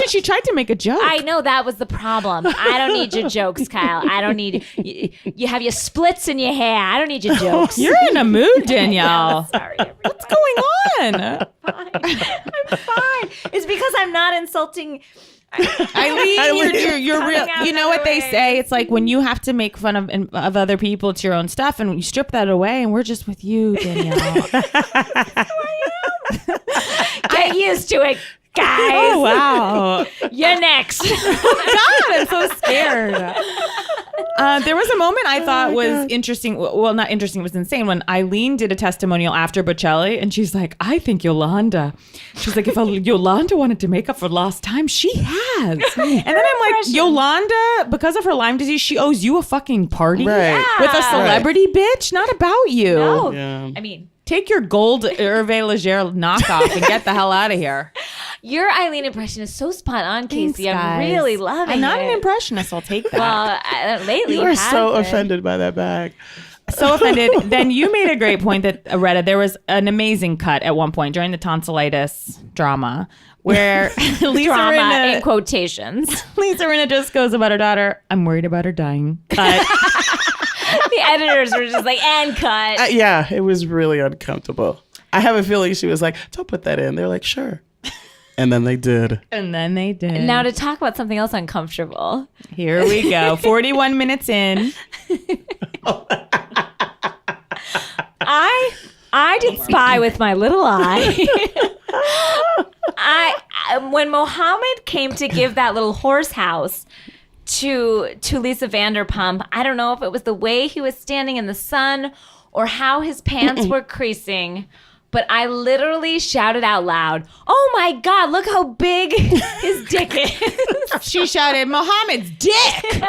She tried to make a joke. I know, that was the problem. I don't need your jokes, Kyle. I don't need you have your splits in your hair. I don't need your jokes. You're in a mood, Danielle. Sorry, everybody. What's going on? I'm fine. It's because I'm not insulting Eileen, you're real. You know what they say? It's like when you have to make fun of other people, it's your own stuff, and you strip that away, and we're just with you, Danielle. Get used to it, guys. Oh, wow. You're next. Oh, God, I'm so scared. There was a moment I thought was interesting. Well, not interesting. It was insane when Eileen did a testimonial after Bocelli, and she's like, I think Yolanda. She's like, if Yolanda wanted to make up for lost time, she has. And then I'm like, Yolanda, because of her Lyme disease, she owes you a fucking party with a celebrity bitch, not about you. No. Yeah. I mean, take your gold Hervé Leger knockoff and get the hell out of here. Your Eileen impression is so spot on, Casey. Thanks, I'm really loving it. I'm not an impressionist. I'll take that. Well, lately you are so offended by that bag. So offended. Then you made a great point that, Retta, there was an amazing cut at one point during the tonsillitis drama where Lisa Rinna, in quotations. Lisa Rinna just goes about her daughter, I'm worried about her dying. Cut. The editors were just like, and cut. Yeah, it was really uncomfortable. I have a feeling she was like, don't put that in. They're like, sure. And then they did. Now to talk about something else uncomfortable. Here we go. 41 minutes in. I did spy with my little eye. When Mohammed came to give that little horse house to Lisa Vanderpump, I don't know if it was the way he was standing in the sun or how his pants were creasing, but I literally shouted out loud, "Oh my God, look how big his dick is." She shouted, "Mohammed's dick."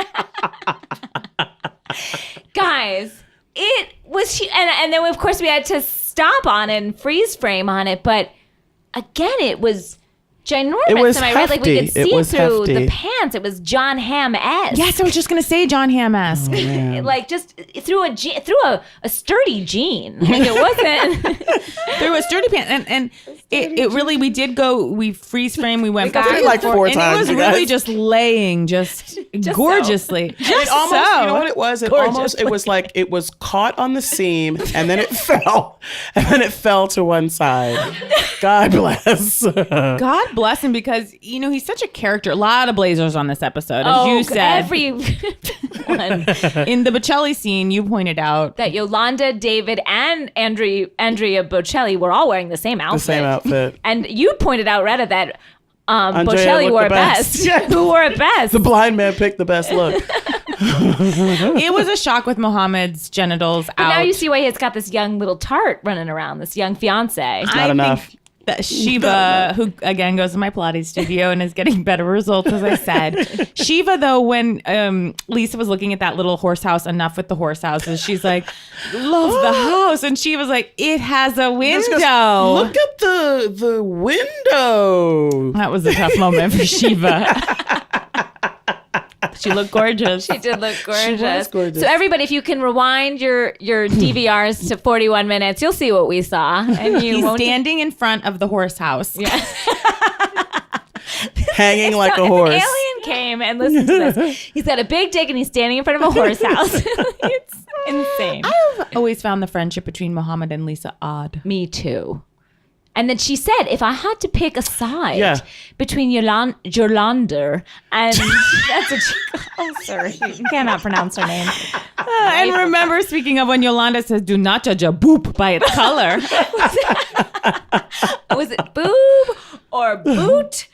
Guys, it was, and then of course we had to stop on it and freeze frame on it, but again, it was ginormous. It was Am I right? Like we could see it through hefty. the pants. It was John Hamm-esque. Yes, I was just gonna say John Hamm-esque. Like just through a sturdy jean. Like it wasn't through a sturdy pants, and it really, we did go. We freeze frame. We went back like 4 and times. It was really just laying, just gorgeously. So. It almost, you know what it was? It was like it was caught on the seam, and then it fell, to one side. God bless. God bless him, because he's such a character. A lot of blazers on this episode, as you said. Everyone. In the Bocelli scene, you pointed out that Yolanda, David, and Andrea Bocelli were all wearing the same outfit. And you pointed out, Retta, that Bocelli wore it best. Who wore it best? The blind man picked the best look. It was a shock with Mohammed's genitals out. Now you see why he's got this young little tart running around, this young fiance. It's not enough. That Shiva, who again goes to my Pilates studio and is getting better results, as I said. Shiva, though, when Lisa was looking at that little horse house, enough with the horse houses, she's like, love the house. And she was like, it has a window. Goes, look at the window. That was a tough moment for Shiva. She looked gorgeous. She did look gorgeous. She was gorgeous. So everybody, if you can rewind your DVRs to 41 minutes, you'll see what we saw. And He's standing in front of the horse house. Yeah. Hanging like a horse. An alien came and listened to this. He's got a big dick and he's standing in front of a horse house. It's insane. I've always found the friendship between Mohammed and Lisa odd. Me too. And then she said, if I had to pick a side between Yolanda and that's a oh, sorry, you cannot pronounce her name. And remember, speaking of when Yolanda says, "Do not judge a boop by its color." Was it boob or boot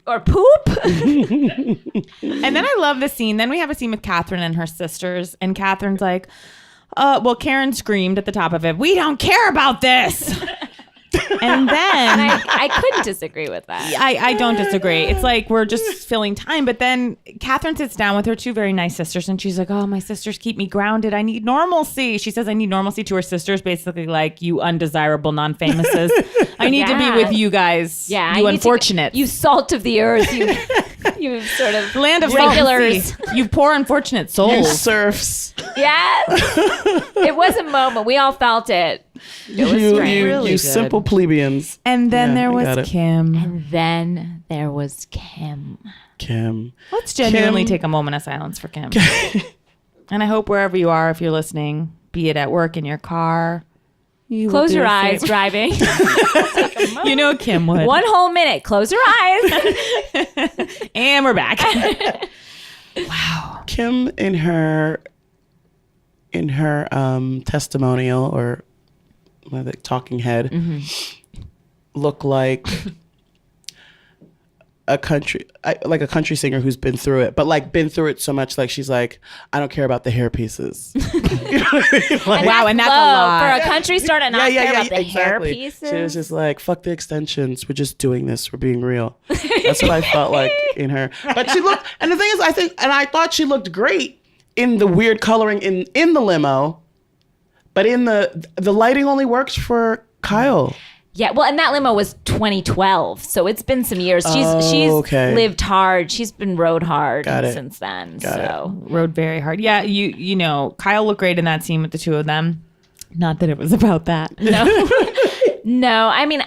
or poop? And then I love the scene. Then we have a scene with Catherine and her sisters, and Catherine's like, well, Karen screamed at the top of it, "We don't care about this." And then I couldn't disagree with that. I don't disagree. It's like we're just filling time. But then Catherine sits down with her 2 very nice sisters, and she's like, "Oh, my sisters keep me grounded. I need normalcy." She says, "I need normalcy" to her sisters, basically like, "You undesirable non-famouses. I need to be with you guys. Yeah, you unfortunate. You salt of the earth. You sort of land of regulars. You poor unfortunate souls. You serfs. Yes. It was a moment. We all felt it. It was really you simple plebeians. And then there was Kim. And then there was Kim. Let's genuinely take a moment of silence for Kim. And I hope wherever you are, if you're listening, be it at work, in your car, close your eyes driving. You know Kim would. 1 whole minute. Close your eyes. And we're back. Wow. Kim in her testimonial, or the talking head, looked like a country singer who's been through it, but like been through it so much, like she's like, "I don't care about the hair pieces." You know what I mean? Like, wow, and that's a lot for a country star to not care about the hair exactly. pieces. She was just like, "Fuck the extensions. We're just doing this. We're being real." That's what I felt like in her. But she looked, and the thing is, I thought she looked great in the weird coloring in the limo, but in the lighting only works for Kyle. Yeah, well, and that limo was 2012, so it's been some years. She's lived hard. She's been rode hard since then. Rode very hard. Yeah, you know, Kyle looked great in that scene with the 2 of them. Not that it was about that. No, no. I mean,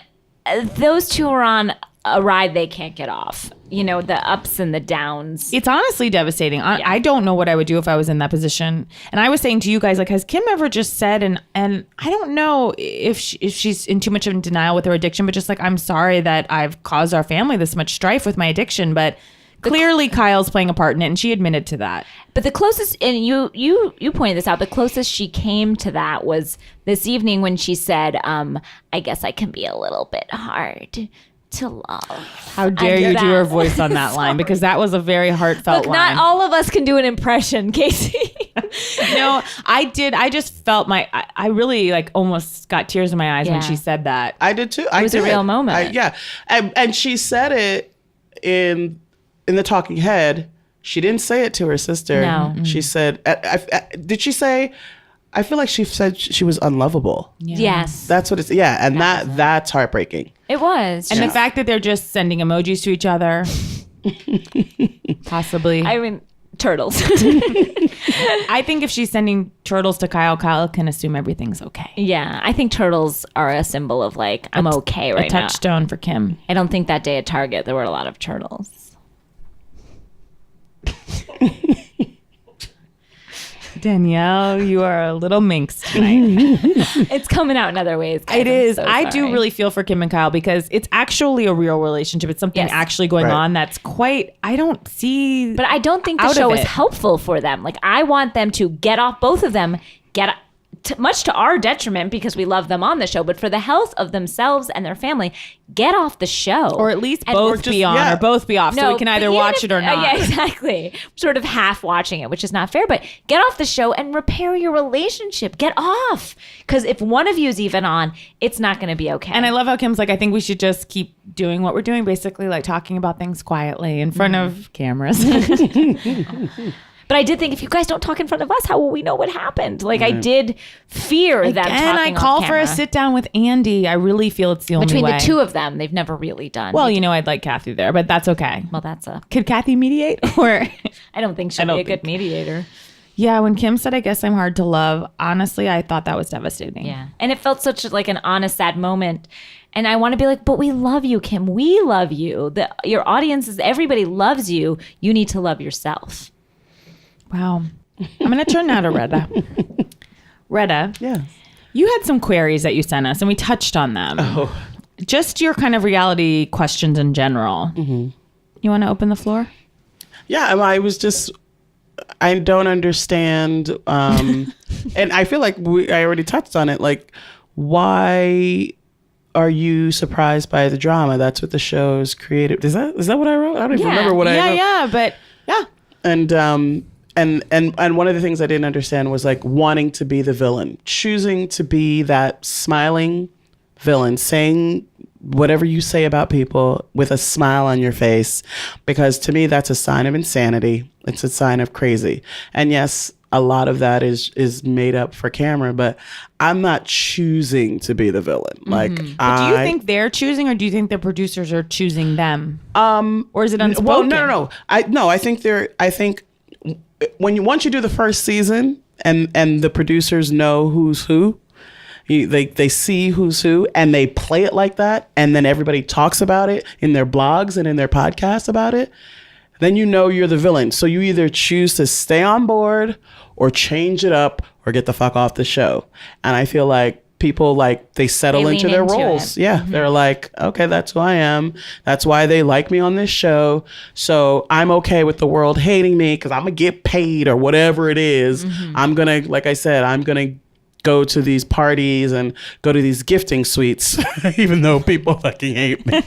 those 2 are on a ride they can't get off. You know, the ups and the downs. It's honestly devastating. I don't know what I would do if I was in that position. And I was saying to you guys, like, has Kim ever just said, and I don't know if she's in too much of denial with her addiction, but just like, "I'm sorry that I've caused our family this much strife with my addiction," but clearly Kyle's playing a part in it, and she admitted to that. But the closest, and you pointed this out, the closest she came to that was this evening when she said, "I guess I can be a little bit hard to love." How dare you do her voice on that line, because that was a very heartfelt line. Not all of us can do an impression, Casey. No, I did. I just felt I really like almost got tears in my eyes when she said that. I did too. It was a real moment. And she said it in the talking head. She didn't say it to her sister. No. She said, did she say, I feel like she said she was unlovable. Yeah. Yes. That's what it's, and that's heartbreaking. It was. And the fact that they're just sending emojis to each other. Possibly. I mean, turtles. I think if she's sending turtles to Kyle, Kyle can assume everything's okay. Yeah. I think turtles are a symbol of like, I'm okay right now. A touchstone for Kim. I don't think that day at Target there were a lot of turtles. Danielle, you are a little minx tonight. It's coming out in other ways, guys. It is. So I do really feel for Kim and Kyle because it's actually a real relationship. It's something actually going on that's quite, I don't see. But I don't think the show is helpful for them. Like, I want them to get off, both of them, much to our detriment because we love them on the show, but for the health of themselves and their family, get off the show. Or at least both be on or both be off so we can either watch it or not. Yeah, exactly. Sort of half watching it, which is not fair, but get off the show and repair your relationship. Get off. Because if one of you is even on, it's not going to be okay. And I love how Kim's like, I think we should just keep doing what we're doing, basically like talking about things quietly in front of cameras. But I did think if you guys don't talk in front of us, how will we know what happened? Like I did fear them talking And I call for a sit down with Andy. I really feel it's the only way. Between the two of them. them, they've never really done. Well, I'd like Kathy there, but that's okay. Well, Could Kathy mediate? Or I don't think she'll be a good mediator. Yeah, when Kim said, I guess I'm hard to love, honestly, I thought that was devastating. Yeah. And it felt such like an honest, sad moment. And I want to be like, but we love you, Kim. We love you. Your audience everybody loves you. You need to love yourself. Wow. I'm going to turn now to Retta. Retta. Yeah. You had some queries that you sent us, and we touched on them. Oh. Just your kind of reality questions in general. Mm-hmm. You want to open the floor? Yeah, I don't understand. And I feel like I already touched on it. Like, why are you surprised by the drama? That's what the show is created. Is that what I wrote? I don't even remember what I wrote. Yeah, but yeah. And one of the things I didn't understand was like wanting to be the villain, choosing to be that smiling villain, saying whatever you say about people with a smile on your face, because to me, that's a sign of insanity. It's a sign of crazy. And yes, a lot of that is made up for camera, but I'm not choosing to be the villain. Like, do you think they're choosing, or do you think the producers are choosing them? Or is it unspoken? Well, no. I think once you do the first season and the producers know who's who, they see who's who and they play it like that, and then everybody talks about it in their blogs and in their podcasts about it, then you know you're the villain. So you either choose to stay on board or change it up or get the fuck off the show. And I feel like people, like, they settle into their roles. Yeah. Mm-hmm. They're like, okay, that's who I am. That's why they like me on this show. So I'm okay with the world hating me because I'm going to get paid or whatever it is. Mm-hmm. I'm going to, like I said, I'm going to go to these parties and go to these gifting suites, even though people fucking hate me.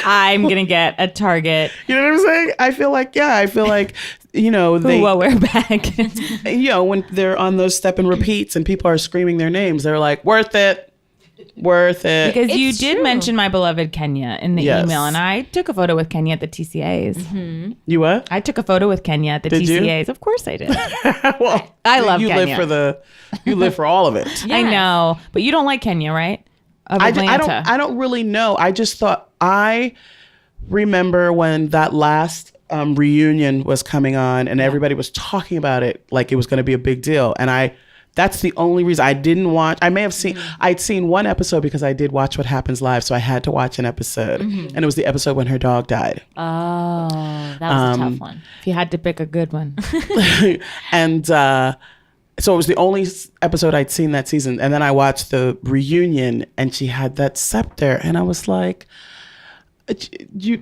I'm going to get a Target. You know what I'm saying? I feel like, they wear back. When they're on those step and repeats and people are screaming their names, they're like, worth it. Because you did mention my beloved Kenya in the email, and I took a photo with Kenya at the TCAs. Mm-hmm. You what? I took a photo with Kenya at the TCAs. You? Of course I did. Well, I love Kenya. You live for all of it. Yes. I know, but you don't like Kenya, right? I don't really know. I just thought, I remember when that last reunion was coming on and everybody was talking about it like it was going to be a big deal, and that's the only reason I didn't watch. I may have seen, I'd seen one episode because I did watch What Happens Live. So I had to watch an episode. Mm-hmm. And it was the episode when her dog died. Oh, that was a tough one. If you had to pick a good one. And so it was the only episode I'd seen that season. And then I watched the reunion and she had that scepter. And I was like,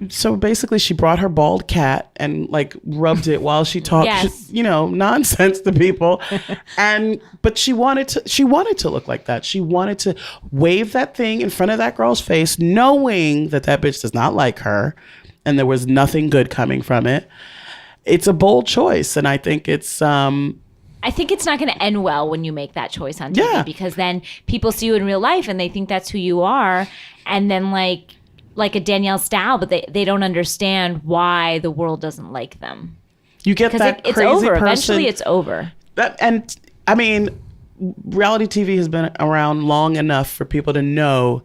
so basically she brought her bald cat and like rubbed it while she talked, nonsense to people. But she wanted to look like that. She wanted to wave that thing in front of that girl's face, knowing that bitch does not like her and there was nothing good coming from it. It's a bold choice. And I think it's, I think it's not going to end well when you make that choice on TV because then people see you in real life and they think that's who you are. And then like a Danielle Stahl, but they don't understand why the world doesn't like them. You get that it's crazy over. person. Eventually it's over. And I mean, reality TV has been around long enough for people to know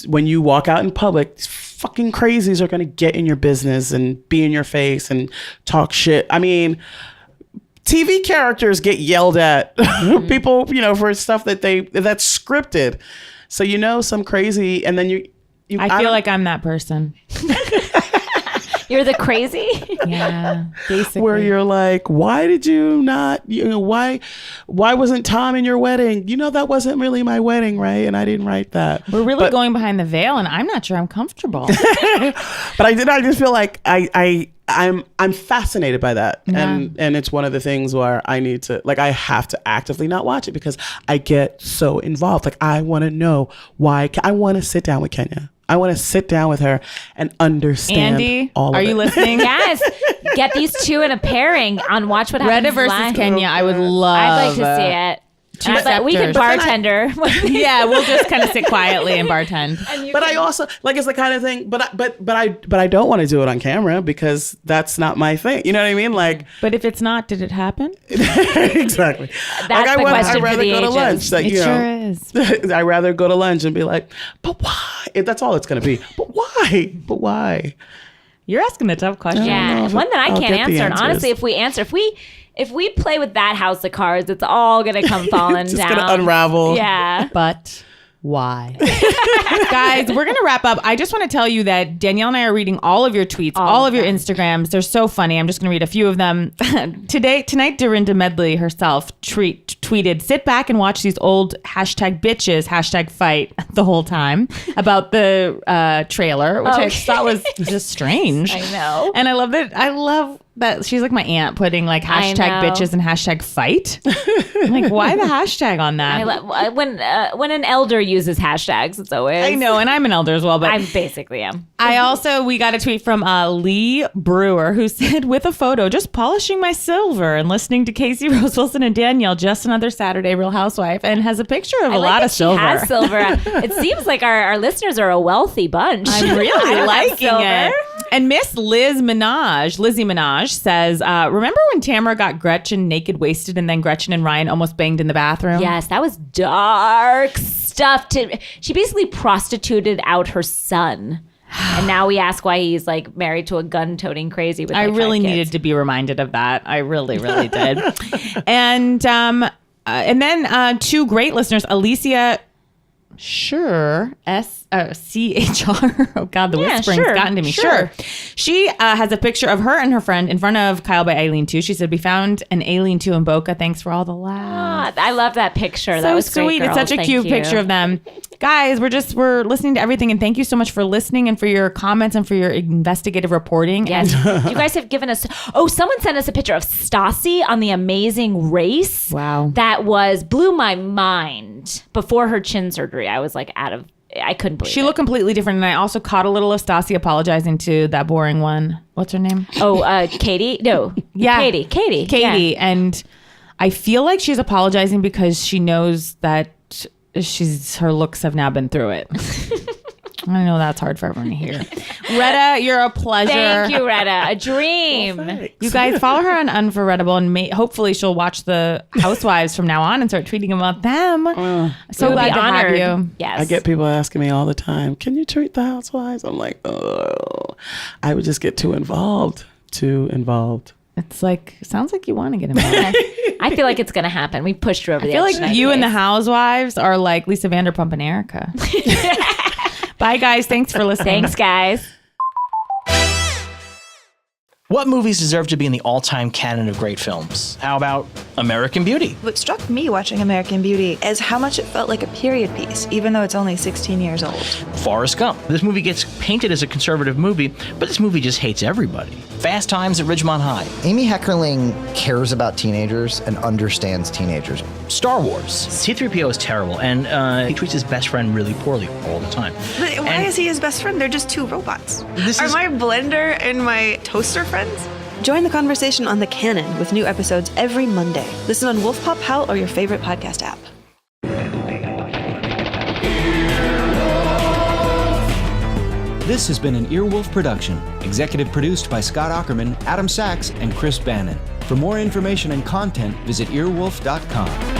when you walk out in public, these fucking crazies are going to get in your business and be in your face and talk shit. I mean, TV characters get yelled at people, for stuff that's scripted. So, some crazy, and then I feel like I'm that person. You're the crazy? Yeah, basically. Where you're like, why did you not, why wasn't Tom in your wedding? That wasn't really my wedding, right? And I didn't write that. We're really going behind the veil, and I'm not sure I'm comfortable. But I just feel like I'm fascinated by that. Yeah. And it's one of the things where I need to, I have to actively not watch it because I get so involved. I want to know why. I want to sit down with Kenya. I want to sit down with her and understand Andy, all of it. Are you listening? Yes. Get these two in a pairing on Watch What Happens Retta versus Live. Kenya. I would love. I'd like to see it. We could bartender. Yeah, we'll just kind of sit quietly and bartend. But I also it's the kind of thing. But I don't want to do it on camera because that's not my thing. You know what I mean? But if it's not, did it happen? Exactly. That's the question I'd rather go to lunch. Sure is. I'd rather go to lunch and be like, but why? That's all it's going to be. But why? But why? You're asking the tough question. Yeah, one that I can't answer. And honestly, if we play with that house of cards, it's all going to come falling just down. It's going to unravel. Yeah. But why? Guys, we're going to wrap up. I just want to tell you that Danielle and I are reading all of your tweets, all of your Instagrams. They're so funny. I'm just going to read a few of them. Tonight, Dorinda Medley herself tweeted, sit back and watch these old #bitches, #fight the whole time about the trailer, which I thought was just strange. I know. And I love that she's like my aunt putting #bitches and #fight. I'm like, why the hashtag on that? When an elder uses hashtags, it's always. I know, and I'm an elder as well, but I basically am. We got a tweet from Lee Brewer who said, with a photo, just polishing my silver and listening to Casey Rose Wilson and Danielle, just another Saturday Real Housewife, and has a picture of a lot of silver. Has silver. It seems like our listeners are a wealthy bunch. I'm really liking it. And Miss Lizzie Minaj says, remember when Tamara got Gretchen naked, wasted, and then Gretchen and Ryan almost banged in the bathroom? Yes, that was dark stuff. She basically prostituted out her son. And now we ask why he's married to a gun-toting crazy with I really needed to be reminded of that. I really, really did. And then two great listeners, Alicia Sure, SCHR. Oh God, the whispering's gotten to me. Sure. She has a picture of her and her friend in front of Kyle by Aileen 2. She said, we found an Aileen 2 in Boca. Thanks for all the laughs. I love that picture. So that was sweet. Great, it's such a cute picture of them. Guys, we're listening to everything, and thank you so much for listening and for your comments and for your investigative reporting. Yes. You guys have given us someone sent us a picture of Stassi on The Amazing Race. Wow. That blew my mind. Before her chin surgery, I was I couldn't believe it. She looked completely different, and I also caught a little of Stassi apologizing to that boring one. What's her name? Katie? No. Yeah. Katie. Yeah. And I feel like she's apologizing because she knows that her looks have now been through it. I know that's hard for everyone to hear. Retta, you're a pleasure. Thank you, Retta. A dream. Well, you guys follow her on Unforgettable, and hopefully she'll watch the Housewives from now on and start tweeting about them. So glad to have you. Yes. I get people asking me all the time, can you tweet the Housewives? I'm like, I would just get too involved. It's sounds like you want to get involved. I feel like it's going to happen. We pushed her over the edge. I feel like you and the Housewives are like Lisa Vanderpump and Erica. Bye, guys. Thanks for listening. Thanks, guys. What movies deserve to be in the all-time canon of great films? How about American Beauty? What struck me watching American Beauty is how much it felt like a period piece, even though it's only 16 years old. Forrest Gump. This movie gets painted as a conservative movie, but this movie just hates everybody. Fast Times at Ridgemont High. Amy Heckerling cares about teenagers and understands teenagers. Star Wars. C-3PO is terrible, and he treats his best friend really poorly all the time. But why is he his best friend? They're just two robots. Are my blender and my toaster friends? Join the conversation on The Canon with new episodes every Monday. Listen on Wolf Pop, Howl, or your favorite podcast app. This has been an Earwolf production, executive produced by Scott Aukerman, Adam Sachs, and Chris Bannon. For more information and content, visit earwolf.com.